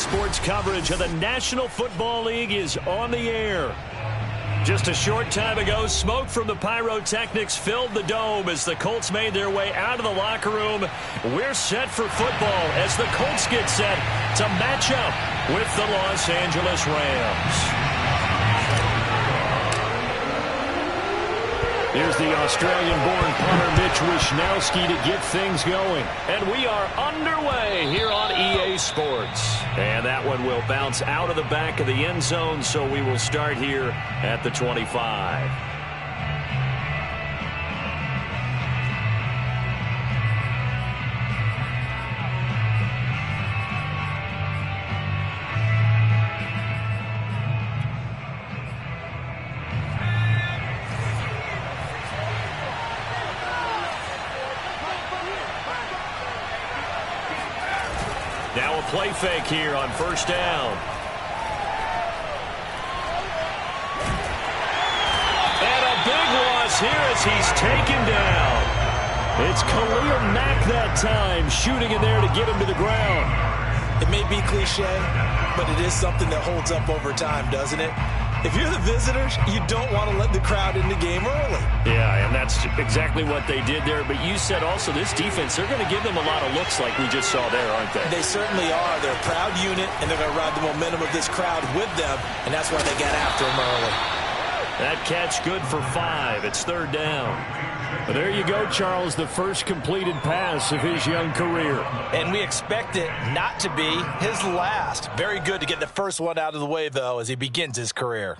Sports coverage of the National Football League is on the air. Just a short time ago, smoke from the pyrotechnics filled the dome as the Colts made their way out of the locker room. We're set for football as the Colts get set to match up with the Los Angeles Rams. Here's the Australian-born punter Mitch Wishnowsky to get things going. And we are underway here on EA Sports. And that one will bounce out of the back of the end zone, so we will start here at the 25. Now a play fake here on first down. And a big loss here as he's taken down. It's Khalil Mack that time, shooting in there to get him to the ground. It may be cliche, but it is something that holds up over time, doesn't it? If you're the visitors, you don't want to let the crowd in the game early. Yeah, and that's exactly what they did there. But you said also this defense, they're going to give them a lot of looks like we just saw there, aren't they? They certainly are. They're a proud unit, and they're going to ride the momentum of this crowd with them, and that's why they got after them early. That catch good for 5. It's third down. Well, there you go, Charles, the first completed pass of his young career. And we expect it not to be his last. Very good to get the first one out of the way, though, as he begins his career.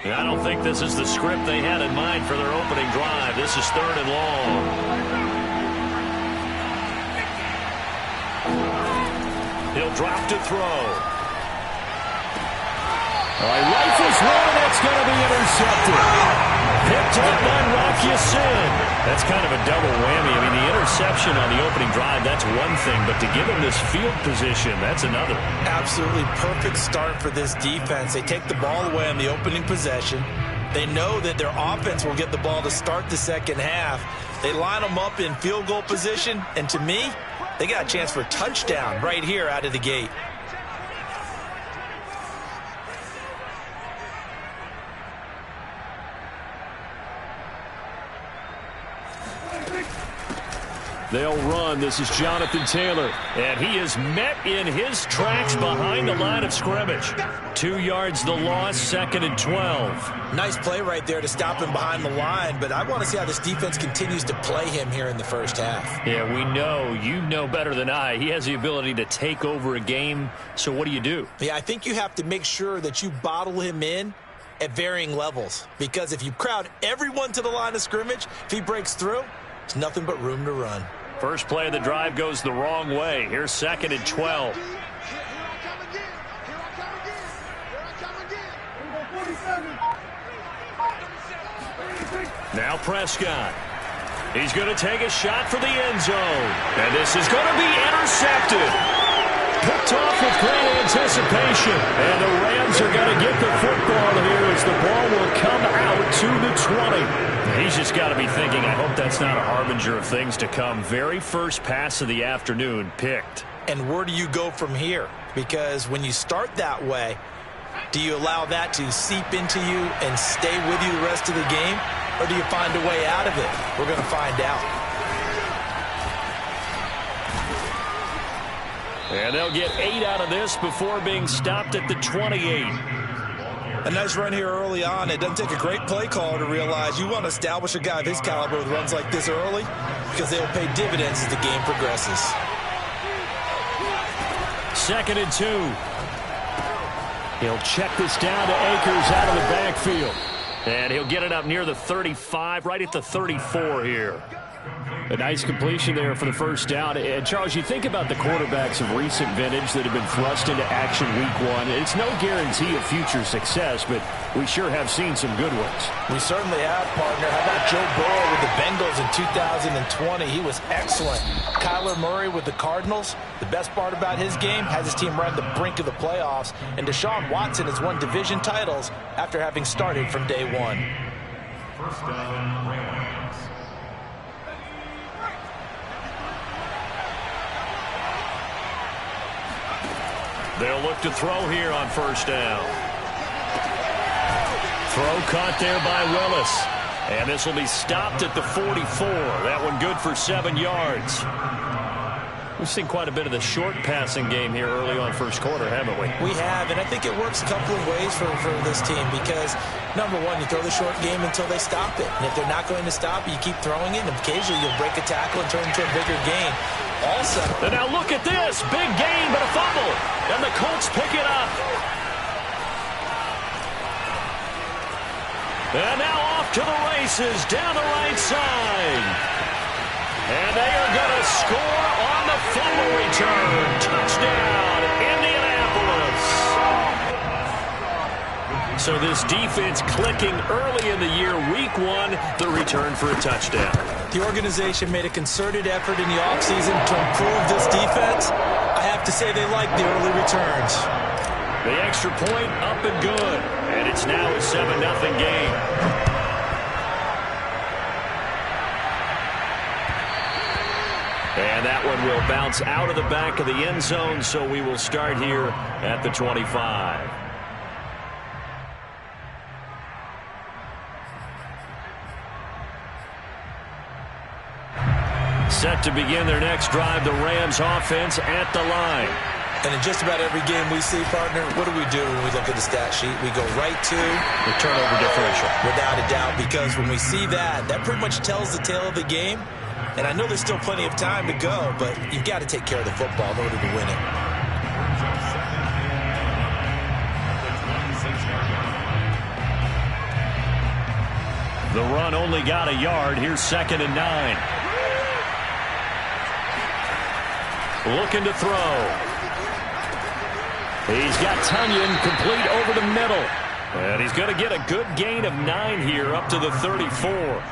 Yeah, I don't think this is the script they had in mind for their opening drive. This is third and long. He'll drop to throw. He rifles one, and that's going to be intercepted. Picked up by Rocky Sin. That's kind of a double whammy. I mean, the interception on the opening drive, that's one thing, but to give him this field position, that's another. Absolutely perfect start for this defense. They take the ball away on the opening possession. They know that their offense will get the ball to start the second half. They line them up in field goal position, and to me, they got a chance for a touchdown right here out of the gate. They'll run. This is Jonathan Taylor. And he is met in his tracks behind the line of scrimmage. 2 yards the loss, second and 12. Nice play right there to stop him behind the line, but I want to see how this defense continues to play him here in the first half. Yeah, we know. You know better than I. He has the ability to take over a game. So what do? Yeah, I think you have to make sure that you bottle him in at varying levels, because if you crowd everyone to the line of scrimmage, if he breaks through, it's nothing but room to run. First play of the drive goes the wrong way. Here's second and 12. Now Prescott. He's going to take a shot for the end zone. And this is going to be intercepted. Picked off with great anticipation. And the Rams are going to get the football here as the ball will come out to the 20. He's just got to be thinking, I hope that's not a harbinger of things to come. Very first pass of the afternoon picked. And where do you go from here? Because when you start that way, do you allow that to seep into you and stay with you the rest of the game? Or do you find a way out of it? We're going to find out. And they'll get 8 out of this before being stopped at the 28. A nice run here early on. It doesn't take a great play caller to realize you want to establish a guy of his caliber with runs like this early, because they'll pay dividends as the game progresses. Second and 2. He'll check this down to Akers out of the backfield. And he'll get it up near the 35, right at the 34 here. A nice completion there for the first down. And, Charles, you think about the quarterbacks of recent vintage that have been thrust into action week 1. It's no guarantee of future success, but we sure have seen some good ones. We certainly have, partner. How about Joe Burrow with the Bengals in 2020? He was excellent. Kyler Murray with the Cardinals. The best part about his game, has his team right on the brink of the playoffs. And Deshaun Watson has won division titles after having started from day 1. First down, Rams. They'll look to throw here on first down. Throw caught there by Willis. And this will be stopped at the 44. That one good for 7 yards. We've seen quite a bit of the short passing game here early on first quarter, haven't we? We have, and I think it works a couple of ways for this team because, number one, you throw the short game until they stop it. And if they're not going to stop it, you keep throwing it, and occasionally you'll break a tackle and turn into a bigger gain. Also, and now look at this. Big gain, but a fumble. And the Colts pick it up. And now off to the races down the right side. And they are going to score on the fumble return. Touchdown, Indianapolis. So this defense clicking early in the year. Week 1, the return for a touchdown. The organization made a concerted effort in the offseason to improve this defense. I have to say they like the early returns. The extra point up and good. And it's now a 7-0 game. And that one will bounce out of the back of the end zone, so we will start here at the 25. Set to begin their next drive, the Rams offense at the line. And in just about every game we see, partner, what do we do when we look at the stat sheet? We go right to the turnover differential. Without a doubt, because when we see that, that pretty much tells the tale of the game. And I know there's still plenty of time to go, but you've got to take care of the football in order to win it. The run only got a yard. Here's 2nd and 9. Looking to throw. He's got Tunyon complete over the middle. And he's going to get a good gain of 9 here up to the 34.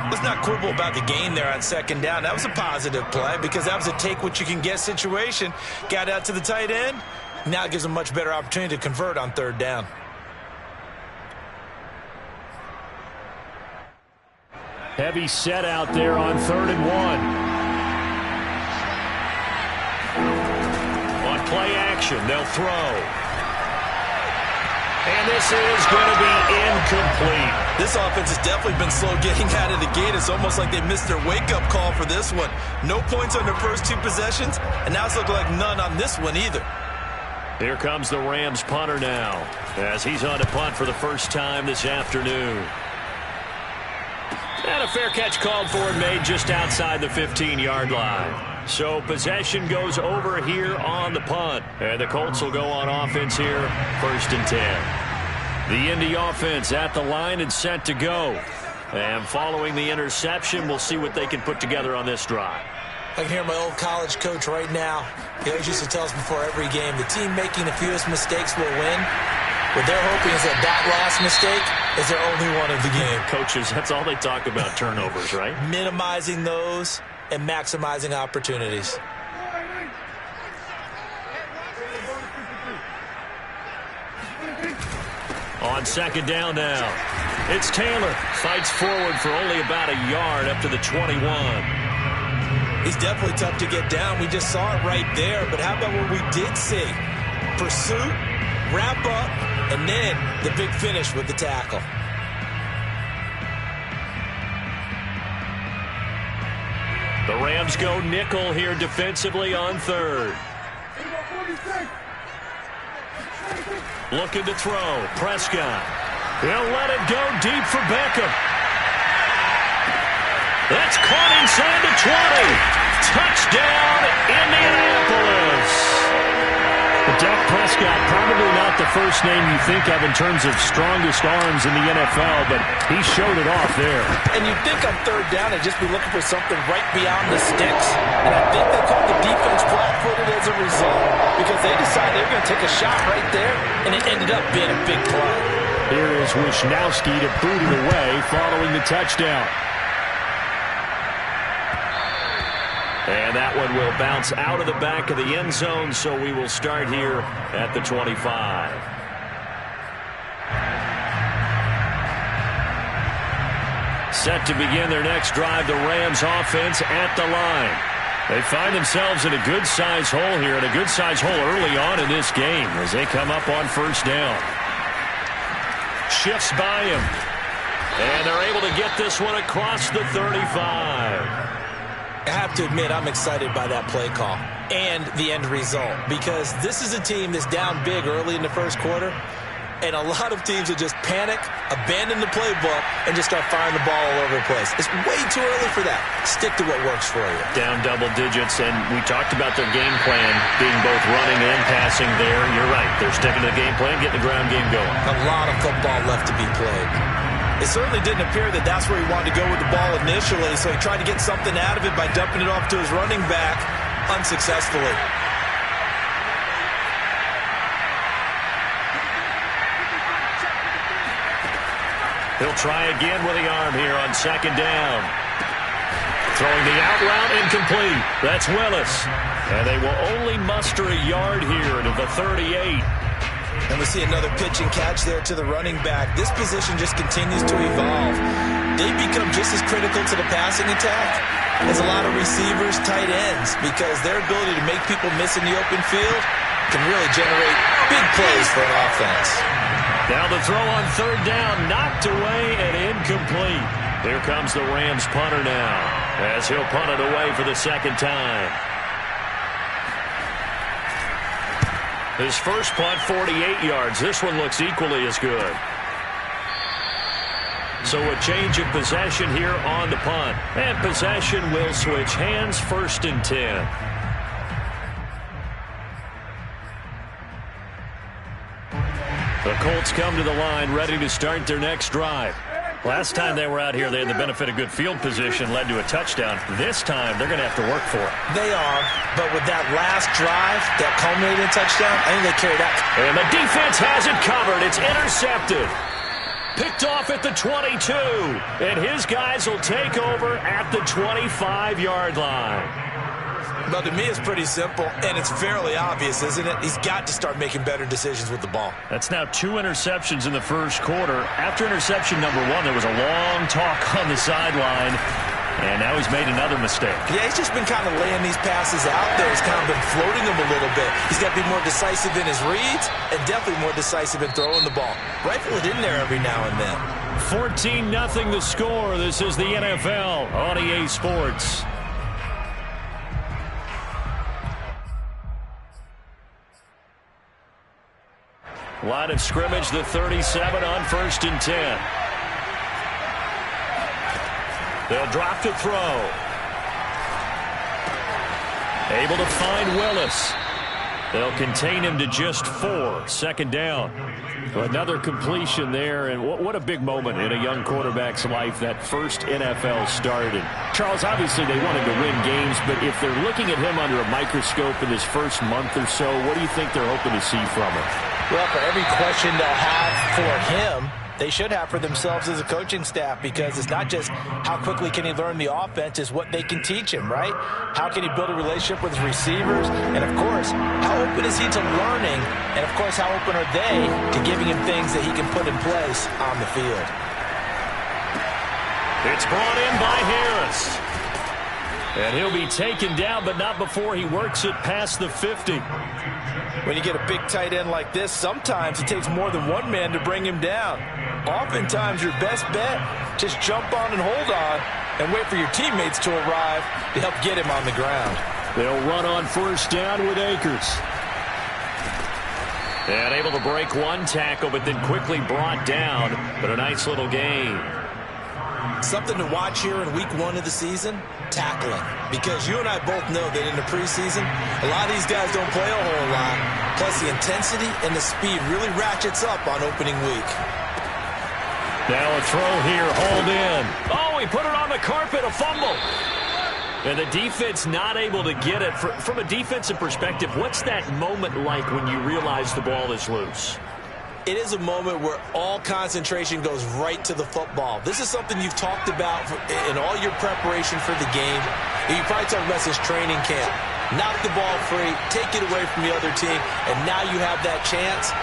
Let's not quibble about the gain there on 2nd down. That was a positive play because that was a take-what-you-can-get situation. Got out to the tight end. Now it gives them a much better opportunity to convert on 3rd down. Heavy set out there on 3rd and 1. On play action, they'll throw. And this is going to be incomplete. This offense has definitely been slow getting out of the gate. It's almost like they missed their wake-up call for this one. No points on their first 2 possessions, and now it's looking like none on this one either. Here comes the Rams punter now, as he's on to punt for the first time this afternoon. And a fair catch called for and made just outside the 15-yard line. So possession goes over here on the punt. And the Colts will go on offense here, 1st and 10. The Indy offense at the line and set to go. And following the interception, we'll see what they can put together on this drive. I can hear my old college coach right now. He always used to tell us before every game, the team making the fewest mistakes will win. What they're hoping is that last mistake is their only one of the game. Coaches, that's all they talk about, turnovers, right? Minimizing those and maximizing opportunities. On 2nd down now. It's Taylor. Fights forward for only about a yard up to the 21. He's definitely tough to get down. We just saw it right there. But how about what we did see? Pursuit, wrap up, and then the big finish with the tackle. The Rams go nickel here defensively on 3rd. Looking to throw. Prescott. He'll let it go deep for Beckham. That's caught inside the 20. Touchdown, Indianapolis. Dak Prescott, probably not the first name you think of in terms of strongest arms in the NFL, but he showed it off there. And you'd think on 3rd down they'd just be looking for something right beyond the sticks. And I think they called the defense flat-footed as a result because they decided they were going to take a shot right there, and it ended up being a big play. Here is Wisnowski to boot it away following the touchdown. And that one will bounce out of the back of the end zone, so we will start here at the 25. Set to begin their next drive, the Rams offense at the line. They find themselves in a good-sized hole here, and a good-sized hole early on in this game as they come up on first down. Shifts by him. And they're able to get this one across the 35. I have to admit, I'm excited by that play call and the end result, because this is a team that's down big early in the first quarter, and a lot of teams will just panic, abandon the playbook, and just start firing the ball all over the place. It's way too early for that. Stick to what works for you. Down double digits, and we talked about their game plan being both running and passing there. You're right. They're sticking to the game plan, getting the ground game going. A lot of football left to be played. It certainly didn't appear that that's where he wanted to go with the ball initially, so he tried to get something out of it by dumping it off to his running back unsuccessfully. He'll try again with the arm here on second down. Throwing the out route incomplete. That's Willis. And they will only muster a yard here to the 38. And we see another pitch and catch there to the running back. This position just continues to evolve. They become just as critical to the passing attack as a lot of receivers, tight ends, because their ability to make people miss in the open field can really generate big plays for an offense. Now the throw on third down, knocked away and incomplete. Here comes the Rams punter now, as he'll punt it away for the second time. His first punt, 48 yards. This one looks equally as good. So a change of possession here on the punt. And possession will switch hands, 1st and 10. The Colts come to the line, ready to start their next drive. Last time they were out here, they had the benefit of good field position, led to a touchdown. This time, they're going to have to work for it. They are, but with that last drive, that culminating touchdown, I think they carry that. And the defense has it covered. It's intercepted. Picked off at the 22. And his guys will take over at the 25-yard line. But to me, it's pretty simple, and it's fairly obvious, isn't it? He's got to start making better decisions with the ball. That's now 2 interceptions in the first quarter. After interception number 1, there was a long talk on the sideline, and now he's made another mistake. Yeah, he's just been kind of laying these passes out there. He's kind of been floating them a little bit. He's got to be more decisive in his reads and definitely more decisive in throwing the ball. Rifle it in there every now and then. 14-0 the score. This is the NFL on EA Sports. Line of scrimmage, the 37 on 1st and 10. They'll drop to throw. Able to find Willis. They'll contain him to just 4. Second down. Another completion there, and what a big moment in a young quarterback's life, that first NFL start. And Charles, obviously they wanted to win games, but if they're looking at him under a microscope in his first month or so, what do you think they're hoping to see from him? Well, for every question they'll have for him, they should have for themselves as a coaching staff, because it's not just how quickly can he learn the offense, it's what they can teach him, right? How can he build a relationship with his receivers? And, of course, how open is he to learning? And, of course, how open are they to giving him things that he can put in place on the field? It's brought in by Harris. And he'll be taken down, but not before he works it past the 50. When you get a big tight end like this, sometimes it takes more than one man to bring him down. Oftentimes, your best bet, just jump on and hold on and wait for your teammates to arrive to help get him on the ground. They'll run on first down with Akers. And able to break one tackle, but then quickly brought down. But a nice little gain. Something to watch here in week 1 of the season, tackling. Because you and I both know that in the preseason, a lot of these guys don't play a whole lot. Plus, the intensity and the speed really ratchets up on opening week. Now a throw here, hauled in. Oh, he put it on the carpet, a fumble. And the defense not able to get it. From a defensive perspective, what's that moment like when you realize the ball is loose? It is a moment where all concentration goes right to the football. This is something you've talked about in all your preparation for the game. You probably talked about since training camp. Knock the ball free, take it away from the other team, and now you have that chance.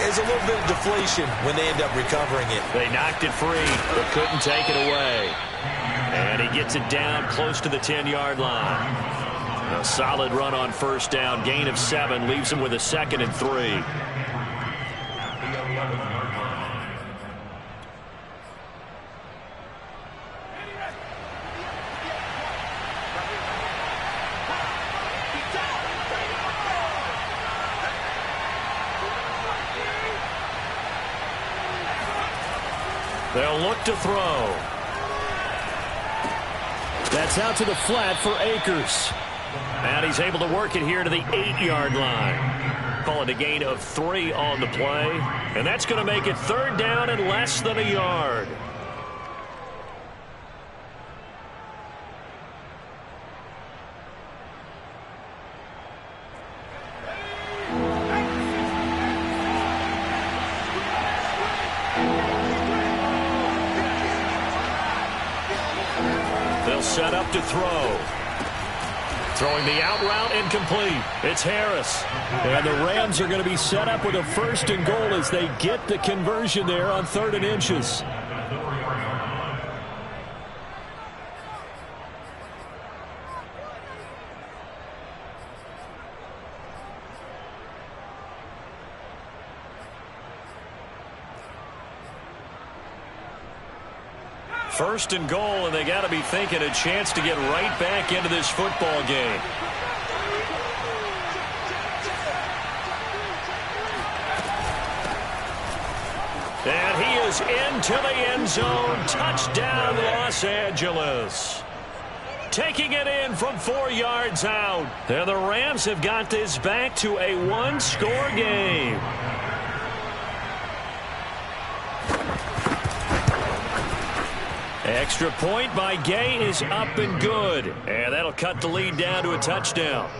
There's a little bit of deflation when they end up recovering it. They knocked it free, but couldn't take it away. And he gets it down close to the 10-yard line. A solid run on first down. Gain of 7 leaves him with a 2nd and 3. They'll look to throw. That's out to the flat for Akers. And he's able to work it here to the 8-yard line. Call it a gain of 3 on the play. And that's going to make it 3rd down and less than a yard. They'll set up to throw. Throwing the out route incomplete. It's Harris. And the Rams are going to be set up with a 1st and goal as they get the conversion there on 3rd and inches. First and goal, and they got to be thinking a chance to get right back into this football game. And he is into the end zone. Touchdown, Los Angeles. Taking it in from 4 yards out. And the Rams have got this back to a 1-score game. Extra point by Gay is up and good. And that'll cut the lead down to a touchdown.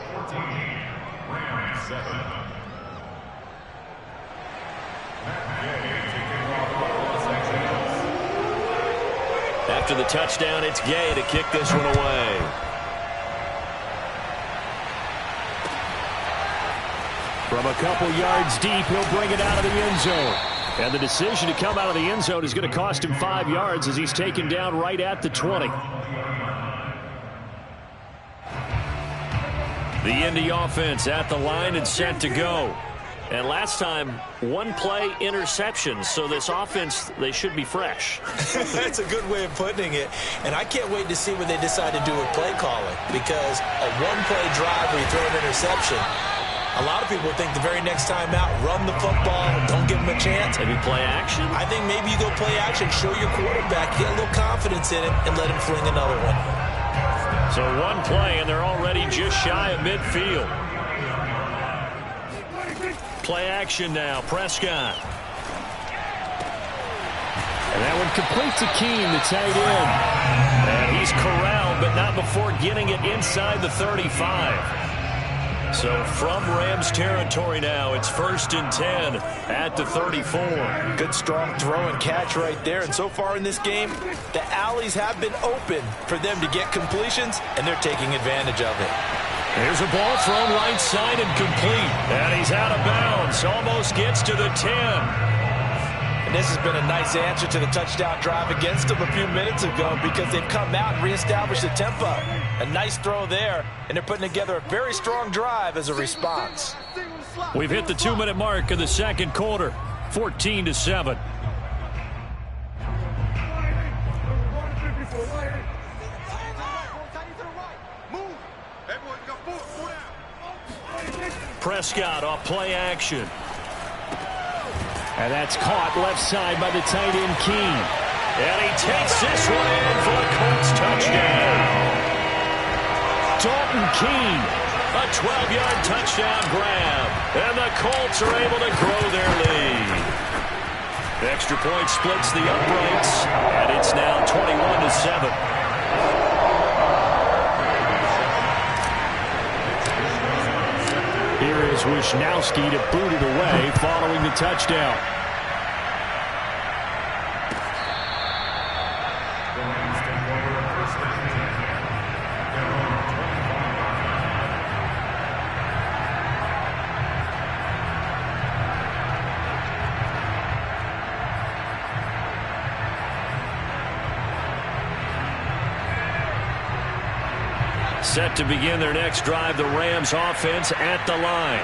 After the touchdown, it's Gay to kick this one away. From a couple yards deep, he'll bring it out of the end zone. And the decision to come out of the end zone is going to cost him 5 yards as he's taken down right at the 20. The Indy offense at the line and set to go. And last time, 1-play interception. So this offense, they should be fresh. That's a good way of putting it. And I can't wait to see what they decide to do with play calling. Because a 1-play drive where you throw an interception, a lot of people think the very next time out, run the football, don't give them a chance. Maybe play action? I think maybe you go play action, show your quarterback, get a little confidence in it, and let him fling another one. So 1 play, and they're already just shy of midfield. Play action now, Prescott. And that one complete to Keene, the tight end. And he's corralled, but not before getting it inside the 35. So from Rams territory now, it's 1st and 10 at the 34. Good strong throw and catch right there. And so far in this game, the alleys have been open for them to get completions, and they're taking advantage of it. Here's a ball thrown right side and complete. And he's out of bounds. Almost gets to the 10. And this has been a nice answer to the touchdown drive against them a few minutes ago because they've come out and reestablished the tempo. A nice throw there, and they're putting together a very strong drive as a response. We've hit the 2-minute mark of the second quarter, 14-7. Prescott off play action. And that's caught left side by the tight end, Keene. And he takes this one in for the Colts touchdown. Dalton Keene, a 12-yard touchdown grab. And the Colts are able to grow their lead. The extra point splits the uprights, and it's now 21-7. Here is Wisnowski to boot it away following the touchdown. Set to begin their next drive, the Rams offense at the line.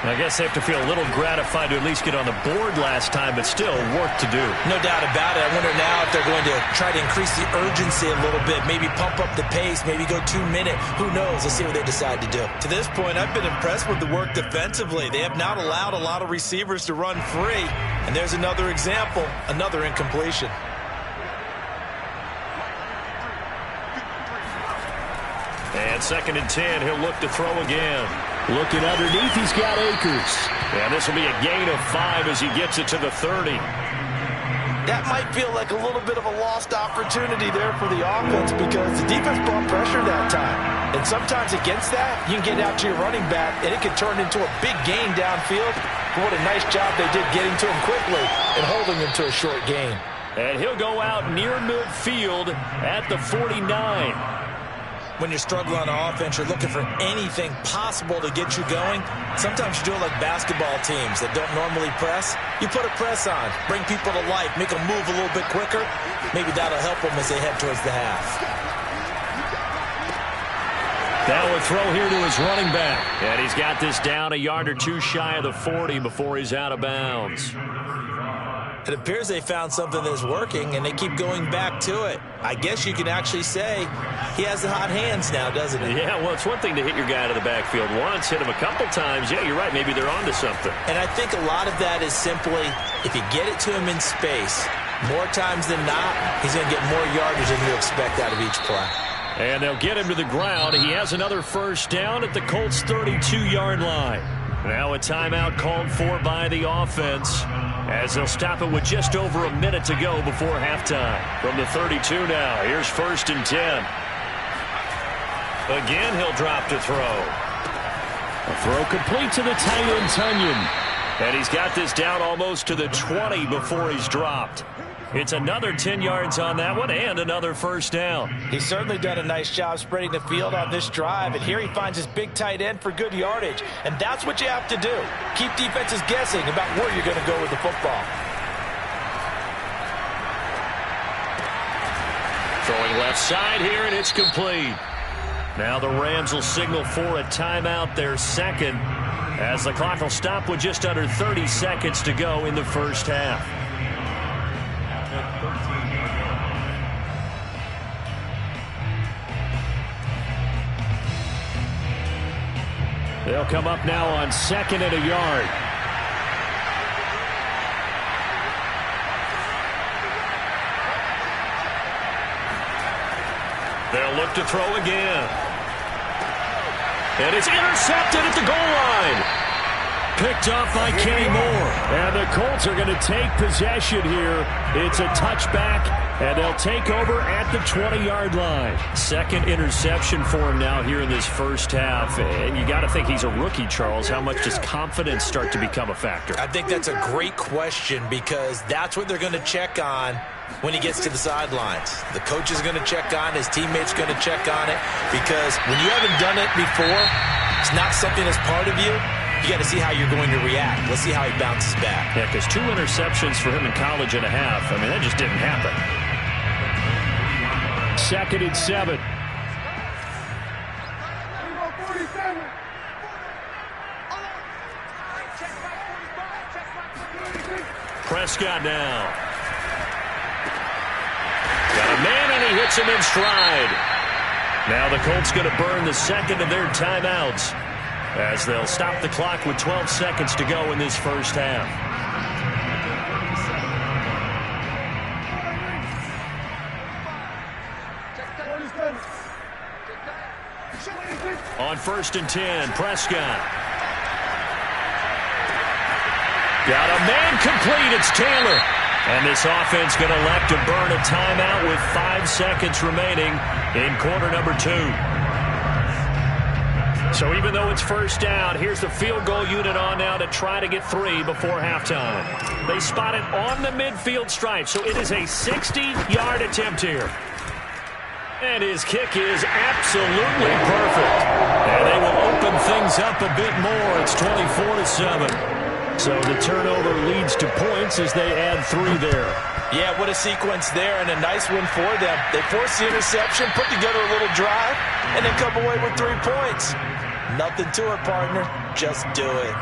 I guess they have to feel a little gratified to at least get on the board last time, but still work to do. No doubt about it. I wonder now if they're going to try to increase the urgency a little bit, maybe pump up the pace, maybe go 2-minute. Who knows? Let's see what they decide to do. To this point, I've been impressed with the work defensively. They have not allowed a lot of receivers to run free. And there's another example, another incompletion. And 2nd and 10, he'll look to throw again. Looking underneath, he's got Akers. And this will be a gain of 5 as he gets it to the 30. That might feel like a little bit of a lost opportunity there for the offense because the defense brought pressure that time. And sometimes against that, you can get out to your running back, and it can turn into a big gain downfield. But what a nice job they did getting to him quickly and holding him to a short gain. And he'll go out near midfield at the 49. When you're struggling on offense, you're looking for anything possible to get you going. Sometimes you do it like basketball teams that don't normally press. You put a press on, bring people to life, make them move a little bit quicker. Maybe that'll help them as they head towards the half. Now a throw here to his running back. And he's got this down a yard or two shy of the 40 before he's out of bounds. It appears they found something that's working, and they keep going back to it. I guess you can actually say he has the hot hands now, doesn't he? Yeah, well, it's one thing to hit your guy to the backfield once, hit him a couple times. Yeah, you're right. Maybe they're onto something. And I think a lot of that is simply if you get it to him in space, more times than not, he's going to get more yardage than you expect out of each play. And they'll get him to the ground. He has another first down at the Colts' 32-yard line. Now a timeout called for by the offense as they'll stop it with just over a minute to go before halftime. From the 32 now, here's 1st and 10. Again, he'll drop to throw. A throw complete to the tight end, Tunyon. And he's got this down almost to the 20 before he's dropped. It's another 10 yards on that one and another first down. He's certainly done a nice job spreading the field on this drive, and here he finds his big tight end for good yardage. And that's what you have to do. Keep defenses guessing about where you're going to go with the football. Throwing left side here, and it's complete. Now the Rams will signal for a timeout, their second, as the clock will stop with just under 30 seconds to go in the first half. They'll come up now on 2nd and a yard. They'll look to throw again. And it's intercepted at the goal line. Picked off by Kenny Moore. And the Colts are going to take possession here. It's a touchback, and they'll take over at the 20-yard line. Second interception for him now here in this first half. And you got to think he's a rookie, Charles. How much does confidence start to become a factor? I think that's a great question because that's what they're going to check on when he gets to the sidelines. The coach is going to check on, his teammates are going to check on it, because when you haven't done it before, it's not something that's part of you. You got to see how you're going to react. Let's see how he bounces back. Yeah, because 2 interceptions for him in college and a half. I mean, that just didn't happen. 2nd and 7. Prescott now. Got a man, and he hits him in stride. Now the Colts going to burn the second of their timeouts as they'll stop the clock with 12 seconds to go in this first half. On 1st and 10, Prescott. Got a man complete. It's Taylor. And this offense going to elect to burn a timeout with 5 seconds remaining in quarter number 2. So even though it's first down, here's the field goal unit on now to try to get 3 before halftime. They spot it on the midfield stripe, so it is a 60-yard attempt here. And his kick is absolutely perfect. And they will open things up a bit more. It's 24-7. So the turnover leads to points as they add 3 there. Yeah, what a sequence there, and a nice one for them. They forced the interception, put together a little drive, and then come away with 3 points. Nothing to it, partner. Just do it.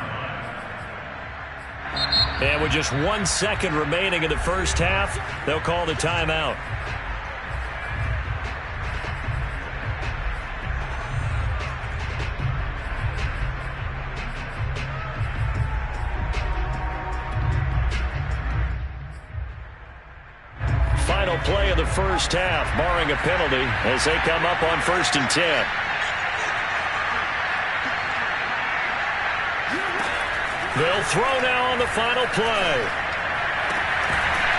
And with just 1 second remaining in the first half, they'll call the timeout. Final play of the first half, barring a penalty, as they come up on 1st and 10. They'll throw now on the final play.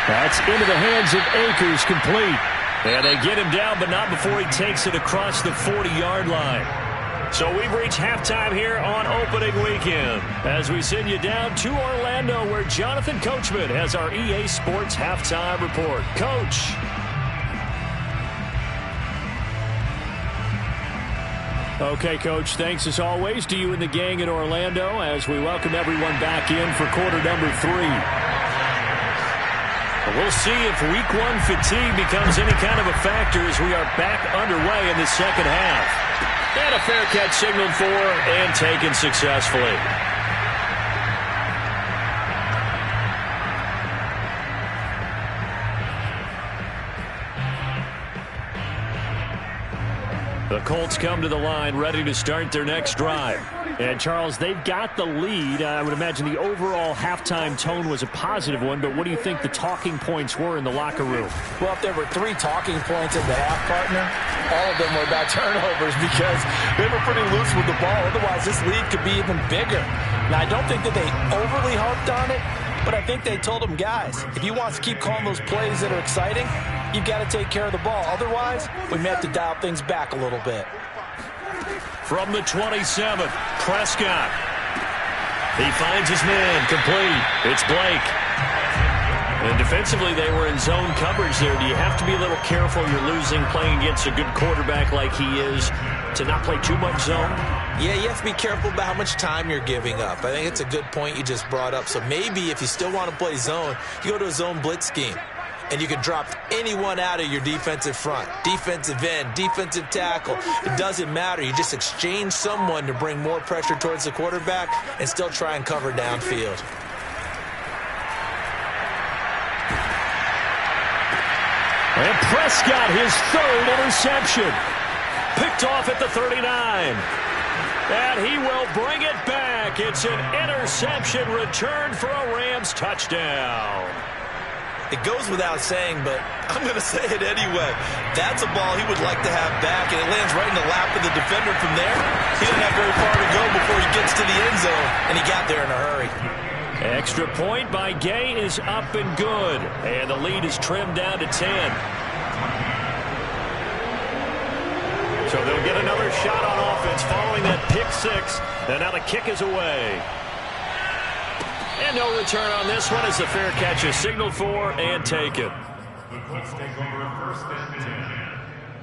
That's into the hands of Akers, complete. And they get him down, but not before he takes it across the 40-yard line. So we've reached halftime here on opening weekend as we send you down to Orlando, where Jonathan Coachman has our EA Sports halftime report. Coach. Okay, Coach, thanks as always to you and the gang in Orlando as we welcome everyone back in for quarter number 3. We'll see if week 1 fatigue becomes any kind of a factor as we are back underway in the second half. And a fair catch signaled for and taken successfully. The Colts come to the line ready to start their next drive. And, Charles, they've got the lead. I would imagine the overall halftime tone was a positive one, but what do you think the talking points were in the locker room? Well, if there were 3 talking points at the half, partner, all of them were about turnovers because they were pretty loose with the ball. Otherwise, this lead could be even bigger. Now, I don't think that they overly harped on it, but I think they told them, guys, if you want to keep calling those plays that are exciting, you've got to take care of the ball. Otherwise, we may have to dial things back a little bit. From the 27, Prescott. He finds his man, complete. It's Blake. And defensively, they were in zone coverage there. Do you have to be a little careful? You're losing playing against a good quarterback like he is to not play too much zone? Yeah, you have to be careful about how much time you're giving up. I think it's a good point you just brought up. So maybe if you still want to play zone, you go to a zone blitz scheme. And you can drop anyone out of your defensive front, defensive end, defensive tackle. It doesn't matter. You just exchange someone to bring more pressure towards the quarterback and still try and cover downfield. And Prescott, his 3rd interception. Picked off at the 39. And he will bring it back. It's an interception return for a Rams touchdown. It goes without saying, but I'm going to say it anyway. That's a ball he would like to have back, and it lands right in the lap of the defender from there. He doesn't have very far to go before he gets to the end zone, and he got there in a hurry. Extra point by Gay is up and good, and the lead is trimmed down to 10. So they'll get another shot on offense following that pick 6, and now the kick is away. And no return on this one as the fair catch is signaled for and taken. The Colts take over 1st and 10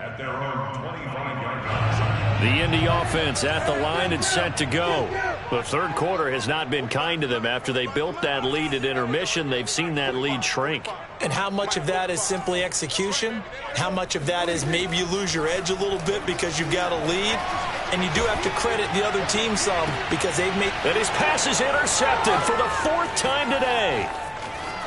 at their own 25-yard line. The Indy offense at the line and set to go. The third quarter has not been kind to them. After they built that lead at intermission, they've seen that lead shrink. And how much of that is simply execution? How much of that is maybe you lose your edge a little bit because you've got a lead? And you do have to credit the other team some because they've made... And his pass is intercepted for the 4th time today.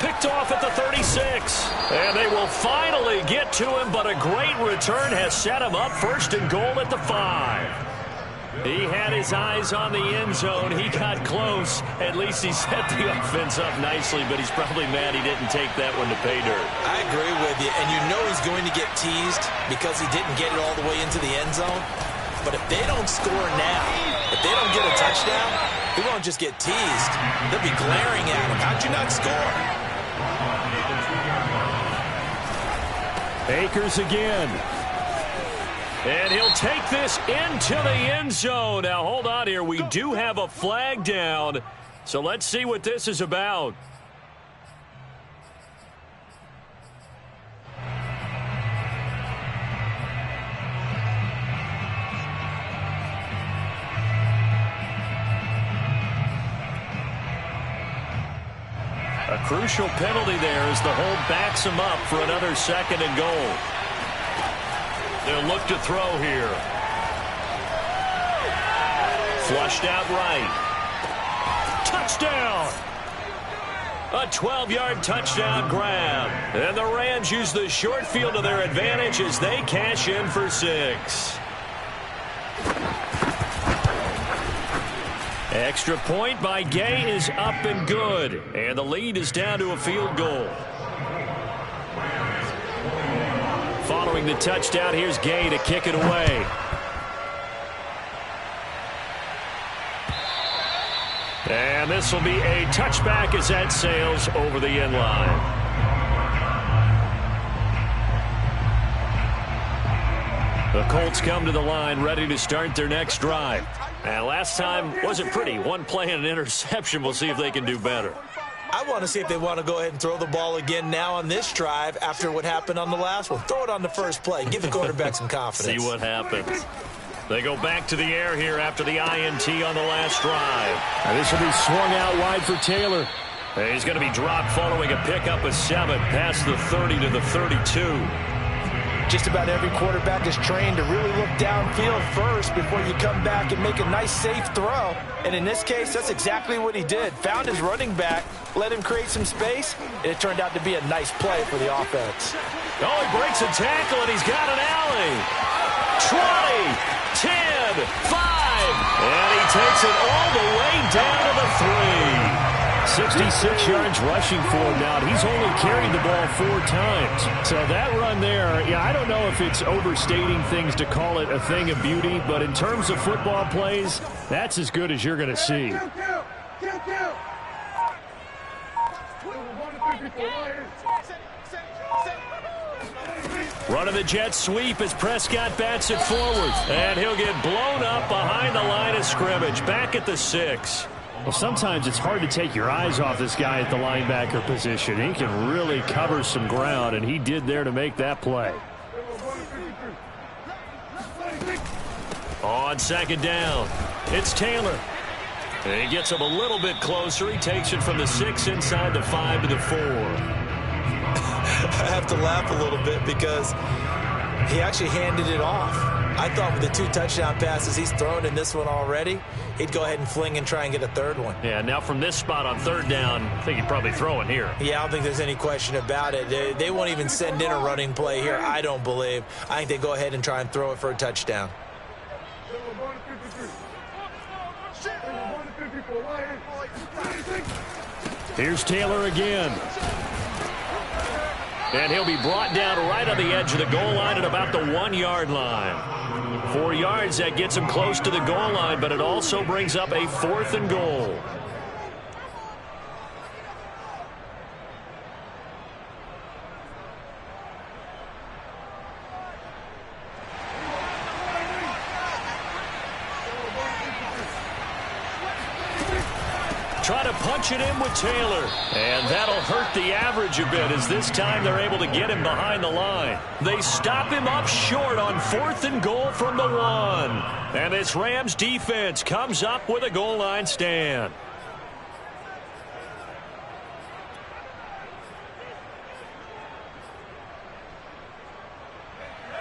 Picked off at the 36. And they will finally get to him, but a great return has set him up 1st and goal at the 5. He had his eyes on the end zone. He got close. At least he set the offense up nicely, but he's probably mad he didn't take that one to pay dirt. I agree with you, and you know he's going to get teased because he didn't get it all the way into the end zone. But if they don't score now, if they don't get a touchdown, he won't just get teased. They'll be glaring at him. How'd you not score? Akers again. And he'll take this into the end zone. Now, hold on here. We do have a flag down. So let's see what this is about. A crucial penalty there as the hold backs him up for another 2nd and goal. They'll look to throw here. Flushed out right. Touchdown! A 12-yard touchdown grab. And the Rams use the short field to their advantage as they cash in for 6. Extra point by Gay is up and good. And the lead is down to a field goal. Following the touchdown, here's Gay to kick it away. And this will be a touchback as that sails over the end line. The Colts come to the line ready to start their next drive. And last time wasn't pretty. One play and an interception. We'll see if they can do better. I want to see if they want to go ahead and throw the ball again now on this drive after what happened on the last one. Throw it on the first play. Give the quarterback some confidence. See what happens. They go back to the air here after the INT on the last drive. Now this will be swung out wide for Taylor. He's going to be dropped following a pickup of 7 past the 30 to the 32. Just about every quarterback is trained to really look downfield first before you come back and make a nice, safe throw. And in this case, that's exactly what he did. Found his running back, let him create some space, and it turned out to be a nice play for the offense. Oh, he breaks a tackle, and he's got an alley. 20, 10, 5, and he takes it all the way down to the 3. 66 yards rushing for him now. He's only carried the ball 4 times. So that run there, yeah, I don't know if it's overstating things to call it a thing of beauty, but in terms of football plays, that's as good as you're going to see. Running the jet sweep as Prescott bats it forward. And he'll get blown up behind the line of scrimmage. Back at the 6. Well, sometimes it's hard to take your eyes off this guy at the linebacker position. He can really cover some ground, and he did there to make that play. On second down, it's Taylor. And he gets him a little bit closer. He takes it from the 6 inside the 5 to the 4. I have to laugh a little bit because he actually handed it off. I thought with the 2 touchdown passes he's thrown in this one already, he'd go ahead and fling and try and get a 3rd one. Yeah, now from this spot on 3rd down, I think he'd probably throw it here. Yeah, I don't think there's any question about it. They won't even send in a running play here, I don't believe. I think they go ahead and try and throw it for a touchdown. Here's Taylor again. And he'll be brought down right on the edge of the goal line at about the 1-yard line. 4 yards, that gets him close to the goal line, but it also brings up a 4th and goal. Try to punch it in with Taylor. And that'll hurt the average a bit as this time they're able to get him behind the line. They stop him up short on 4th and goal from the 1. And this Rams defense comes up with a goal line stand.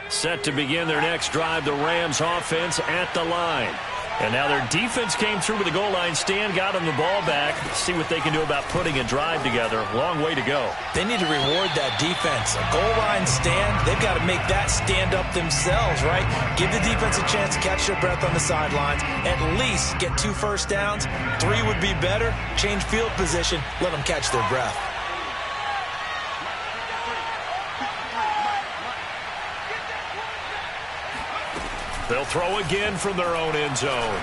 Set to begin their next drive, the Rams offense at the line. And now their defense came through with the goal line stand, got them the ball back. See what they can do about putting a drive together. Long way to go. They need to reward that defense. A goal line stand, they've got to make that stand up themselves, right? Give the defense a chance to catch their breath on the sidelines. At least get 2 first downs. 3 would be better. Change field position. Let them catch their breath. They'll throw again from their own end zone.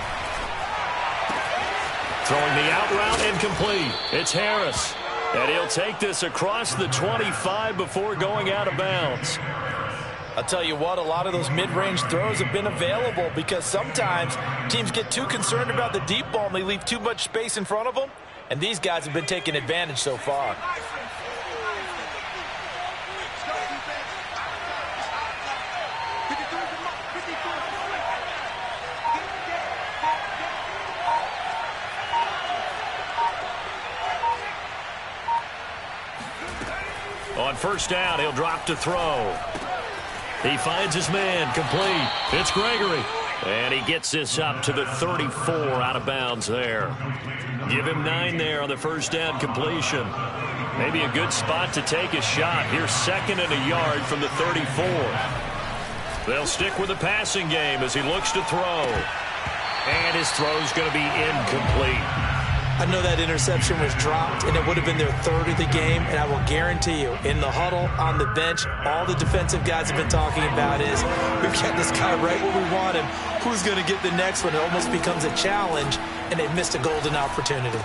Throwing the out route incomplete. It's Harris. And he'll take this across the 25 before going out of bounds. I'll tell you what, a lot of those mid-range throws have been available because sometimes teams get too concerned about the deep ball and they leave too much space in front of them. And these guys have been taking advantage so far. On first down, he'll drop to throw. He finds his man, complete. It's Gregory. And he gets this up to the 34 out of bounds there. Give him 9 there on the first down completion. Maybe a good spot to take a shot. Here's 2nd and a yard from the 34. They'll stick with the passing game as he looks to throw. And his throw's going to be incomplete. I know that interception was dropped, and it would have been their 3rd of the game, and I will guarantee you, in the huddle, on the bench, all the defensive guys have been talking about is, we've got this guy right where we want him. Who's going to get the next one? It almost becomes a challenge, and they've missed a golden opportunity.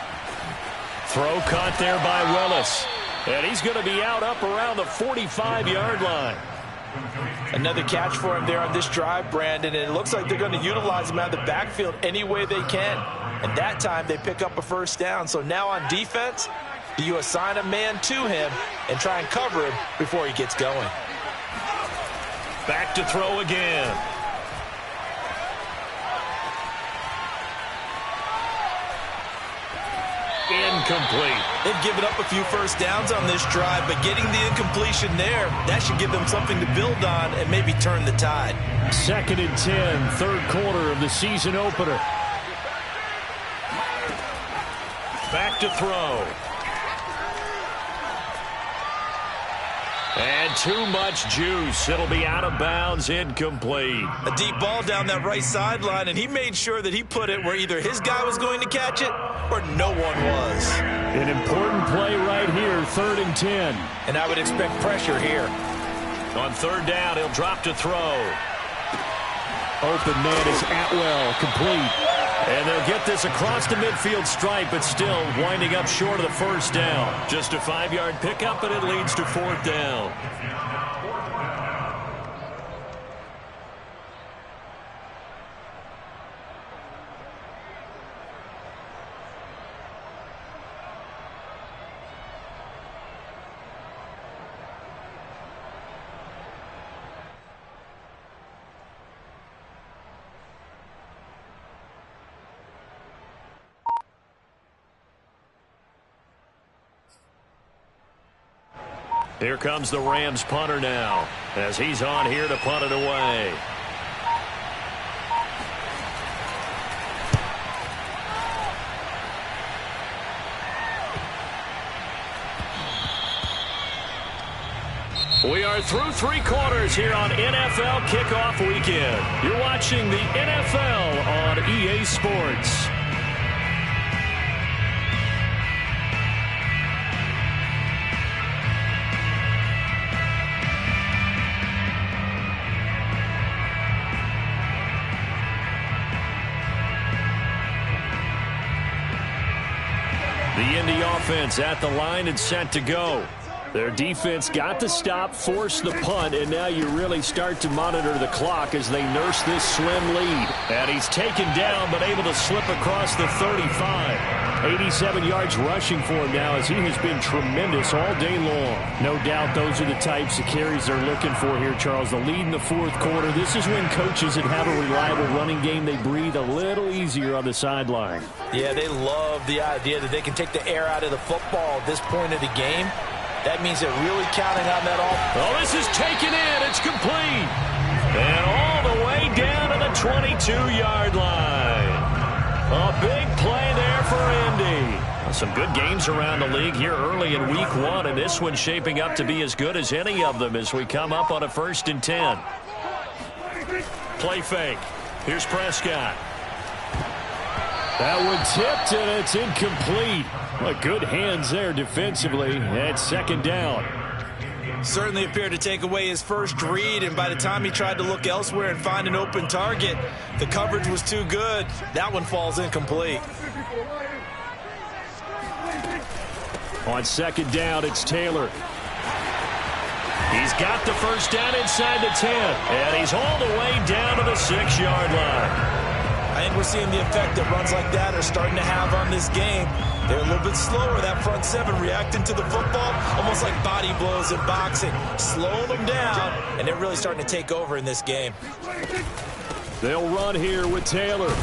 Throw caught there by Willis. And he's going to be out up around the 45-yard line. Another catch for him there on this drive, Brandon, and it looks like they're going to utilize him out of the backfield any way they can. And that time they pick up a first down. So now on defense, you assign a man to him and try and cover him before he gets going. Back to throw again. Incomplete. They've given up a few first downs on this drive, but getting the incompletion there, that should give them something to build on and maybe turn the tide. 2nd and 10, 3rd quarter of the season opener. Back to throw. And too much juice. It'll be out of bounds, incomplete. A deep ball down that right sideline, and he made sure that he put it where either his guy was going to catch it or no one was. An important play right here, 3rd and 10. And I would expect pressure here. On 3rd down, he'll drop to throw. Open man is Atwell, complete. And they'll get this across the midfield stripe, but still winding up short of the first down. Just a 5-yard pickup, and it leads to 4th down. Here comes the Rams punter now, as he's on here to punt it away. We are through 3 quarters here on NFL Kickoff Weekend. You're watching the NFL on EA Sports. The Indy offense at the line and set to go. Their defense got the stop, forced the punt, and now you really start to monitor the clock as they nurse this slim lead. And he's taken down, but able to slip across the 35. 87 yards rushing for him now as he has been tremendous all day long. No doubt those are the types of carries they're looking for here, Charles. The lead in the 4th quarter. This is when coaches that have a reliable running game, they breathe a little easier on the sideline. Yeah, they love the idea that they can take the air out of the football at this point of the game. That means they're really counting on that offense. Oh, this is taken in. It's complete. And all the way down to the 22-yard line. A big play there for Indy. Some good games around the league here early in week 1, and this one's shaping up to be as good as any of them as we come up on a 1st and 10. Play fake. Here's Prescott. That one tipped, and it's incomplete. Well, good hands there defensively. That's 2nd down. Certainly appeared to take away his first read, and by the time he tried to look elsewhere and find an open target, the coverage was too good. That one falls incomplete. On 2nd down, it's Taylor. He's got the first down inside the 10, and he's all the way down to the 6-yard line. I think we're seeing the effect that runs like that are starting to have on this game. They're a little bit slower, that front 7, reacting to the football, almost like body blows in boxing, slowing them down, and they're really starting to take over in this game. They'll run here with Taylor.